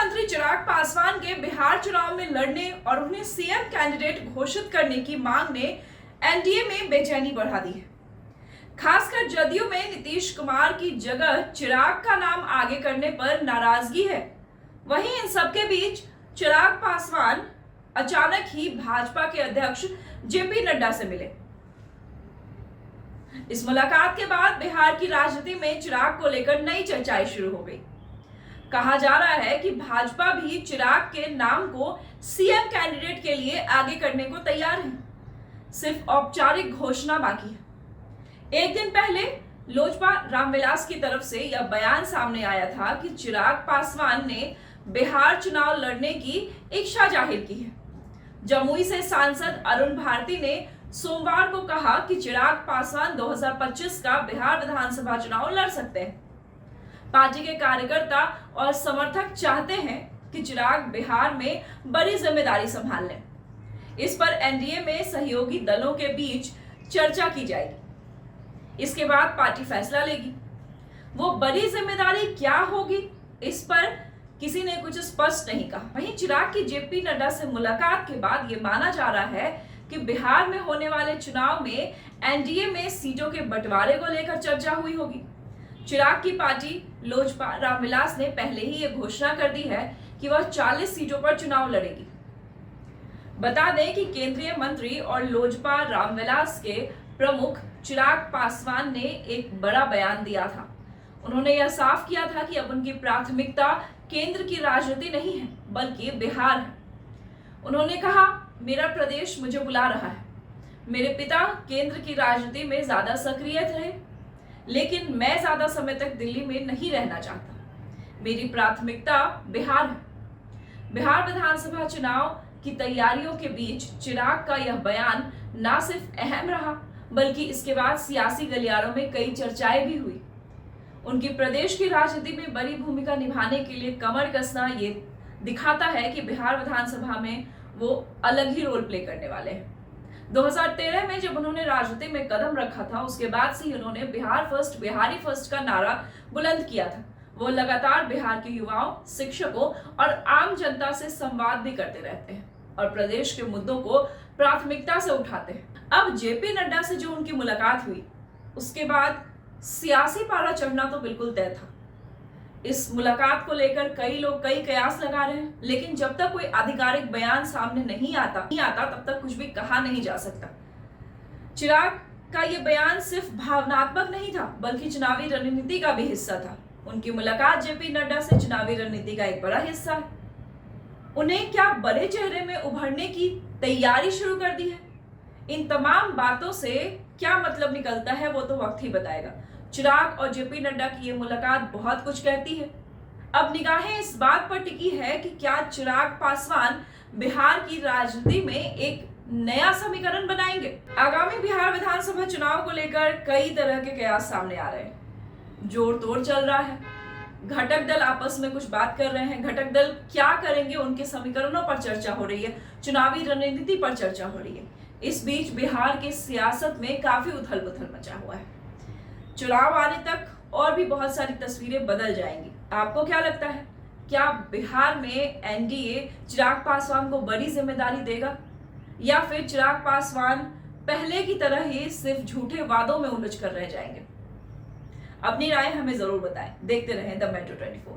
मंत्री चिराग पासवान के बिहार चुनाव में लड़ने और उन्हें सीएम कैंडिडेट घोषित करने की मांग ने एनडीए में बेचैनी बढ़ा दी है। खासकर जदयू में नीतीश कुमार की जगह चिराग का नाम आगे करने पर नाराजगी है। वहीं इन सबके बीच चिराग पासवान अचानक ही भाजपा के अध्यक्ष जेपी नड्डा से मिले। इस मुलाकात के बाद बिहार की राजनीति में चिराग को लेकर नई चर्चाएं शुरू हो गई। कहा जा रहा है कि भाजपा भी चिराग के नाम को सीएम कैंडिडेट के लिए आगे करने को तैयार है। सिर्फ औपचारिक घोषणा बाकी है। एक दिन पहले लोजपा रामविलास की तरफ से यह बयान सामने आया था कि चिराग पासवान ने बिहार चुनाव लड़ने की इच्छा जाहिर की है। जमुई से सांसद अरुण भारती ने सोमवार को कहा कि चिराग पासवान 2025 का बिहार विधानसभा चुनाव लड़ सकते हैं। पार्टी के कार्यकर्ता और समर्थक चाहते हैं कि चिराग बिहार में बड़ी जिम्मेदारी संभाल लें। इस पर एनडीए में सहयोगी दलों के बीच चर्चा की जाएगी। इसके बाद पार्टी फैसला लेगी। वो बड़ी जिम्मेदारी क्या होगी, इस पर किसी ने कुछ स्पष्ट नहीं कहा। वहीं चिराग की जेपी नड्डा से मुलाकात के बाद ये माना जा रहा है कि बिहार में होने वाले चुनाव में एनडीए में सीटों के बंटवारे को लेकर चर्चा हुई होगी। चिराग की पार्टी लोजपा रामविलास ने पहले ही ये घोषणा कर दी है कि वह 40 सीटों पर चुनाव लड़ेगी। बता दें कि केंद्रीय मंत्री और लोजपा रामविलास के प्रमुख चिराग पासवान ने एक बड़ा बयान दिया था। उन्होंने यह साफ किया था कि अब उनकी प्राथमिकता केंद्र की राजनीति नहीं है बल्कि बिहार है। उन्होंने कहा, मेरा प्रदेश मुझे बुला रहा है। मेरे पिता केंद्र की राजनीति में ज्यादा सक्रिय थे, लेकिन मैं ज्यादा समय तक दिल्ली में नहीं रहना चाहता। मेरी प्राथमिकता बिहार है। बिहार विधानसभा चुनाव की तैयारियों के बीच चिराग का यह बयान न सिर्फ अहम रहा बल्कि इसके बाद सियासी गलियारों में कई चर्चाएं भी हुई। उनकी प्रदेश की राजनीति में बड़ी भूमिका निभाने के लिए कमर कसना ये दिखाता है कि बिहार विधानसभा में वो अलग ही रोल प्ले करने वाले हैं। 2013 में जब उन्होंने राजनीति में कदम रखा था, उसके बाद से उन्होंने बिहार फर्स्ट, बिहारी फर्स्ट का नारा बुलंद किया था। वो लगातार बिहार के युवाओं, शिक्षकों और आम जनता से संवाद भी करते रहते हैं और प्रदेश के मुद्दों को प्राथमिकता से उठाते हैं। अब जेपी नड्डा से जो उनकी मुलाकात हुई, उसके बाद सियासी पारा चढ़ना तो बिल्कुल तय था। इस मुलाकात को लेकर कई लोग कई कयास लगा रहे हैं, लेकिन जब तक कोई आधिकारिक बयान सामने नहीं आता तब तक कुछ भी कहा नहीं जा सकता। चिराग का ये बयान सिर्फ भावनात्मक नहीं था बल्कि चुनावी रणनीति का भी हिस्सा था। उनकी मुलाकात जेपी नड्डा से चुनावी रणनीति का एक बड़ा हिस्सा है। उन्हें क्या बड़े चेहरे में उभरने की तैयारी शुरू कर दी है? इन तमाम बातों से क्या मतलब निकलता है वो तो वक्त ही बताएगा। चिराग और जेपी नड्डा की ये मुलाकात बहुत कुछ कहती है। अब निगाहें इस बात पर टिकी है कि क्या चिराग पासवान बिहार की राजनीति में एक नया समीकरण बनाएंगे। आगामी बिहार विधानसभा चुनाव को लेकर कई तरह के कयास सामने आ रहे हैं। जोड़ तोड़ चल रहा है। घटक दल आपस में कुछ बात कर रहे हैं। घटक दल क्या करेंगे, उनके समीकरणों पर चर्चा हो रही है। चुनावी रणनीति पर चर्चा हो रही है। इस बीच बिहार की सियासत में काफी उथल पुथल मचा हुआ है। चुनाव आने तक और भी बहुत सारी तस्वीरें बदल जाएंगी। आपको क्या लगता है, क्या बिहार में एनडीए चिराग पासवान को बड़ी जिम्मेदारी देगा या फिर चिराग पासवान पहले की तरह ही सिर्फ झूठे वादों में उलझ कर रह जाएंगे? अपनी राय हमें जरूर बताएं। देखते रहें द मेट्रो 24।